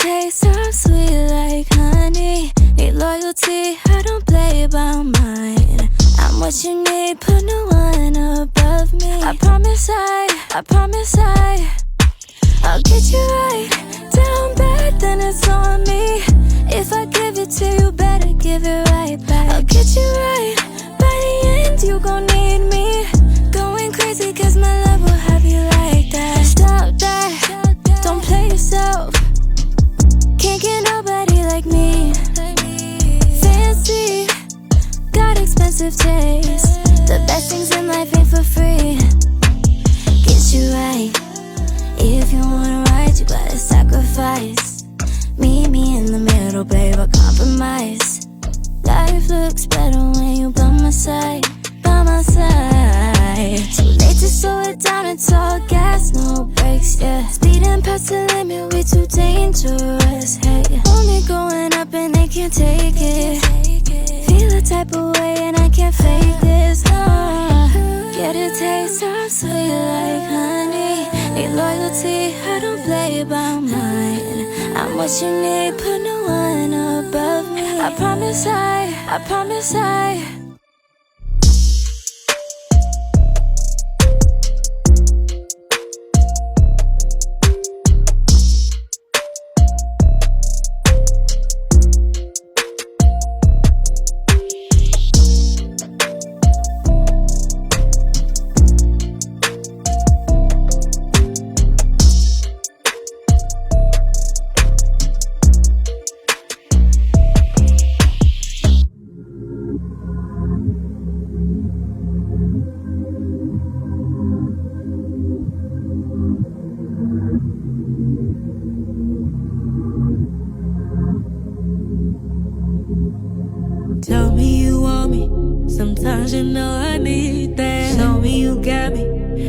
taste, I'm sweet like honey. Need loyalty, I don't play about mine. I'm what you need, put no one above me. I promise I'll get you right. Down bad, then it's on me. If I give it to you, better give it right back. I'll get you right. By the end, you gon' need me. Going crazy, cause my love will have you like that. Stop that, don't play yourself. Can't get nobody like me. Fancy, got expensive taste. The best things in life ain't for free. Get you right. If you wanna ride, you gotta sacrifice. Meet me in the middle, babe, I compromise. Life looks better when you by my side, by my side. Too late to slow it down, it's all gas, no brakes, yeah. Speeding past the limit, we too dangerous, hey. Only going up and they can't take it. Feel a type of way and I can't fake this, Get a taste, I'm sweet like honey. Need loyalty, I don't play about mine. I'm what you need, put no one above me. I promise I Tell me you want me, sometimes you know I need that. Show me you got me,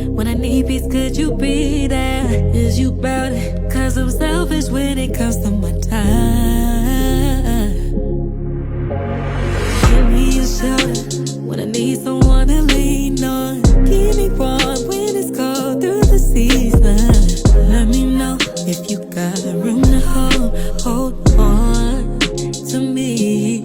when I need peace could you be there? Is you bout it, cause I'm selfish when it comes to my time. Give me a shoulder, when I need someone to lean on. Keep me warm when it's cold through the season. Let me know if you got room to hold on to me.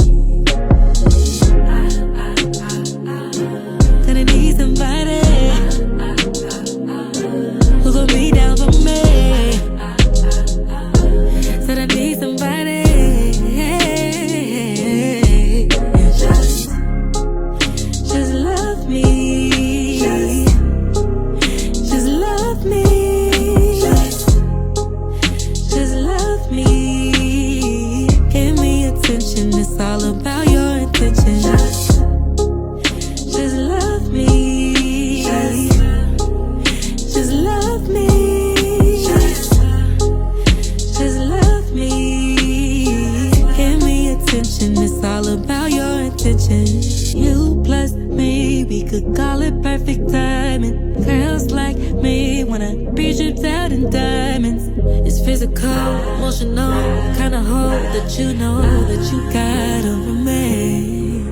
You plus me, we could call it perfect timing. Girls like me wanna be dripped out in diamonds. It's physical, emotional, kinda hope that you know that you got over me.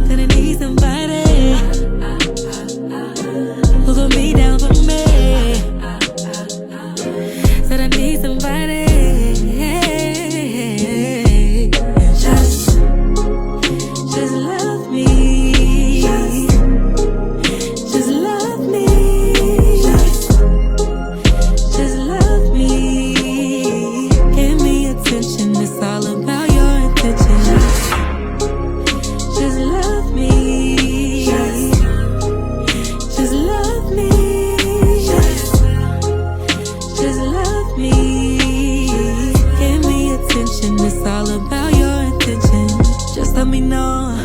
Gonna need somebody who gon' be down for me. Said I need somebody.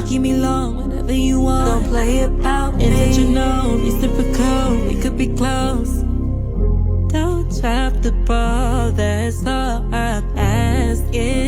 Keep me long, whatever you want. Don't play about me. Intentional, reciprocal, we could be close. Don't drop the ball, that's all I'm asking.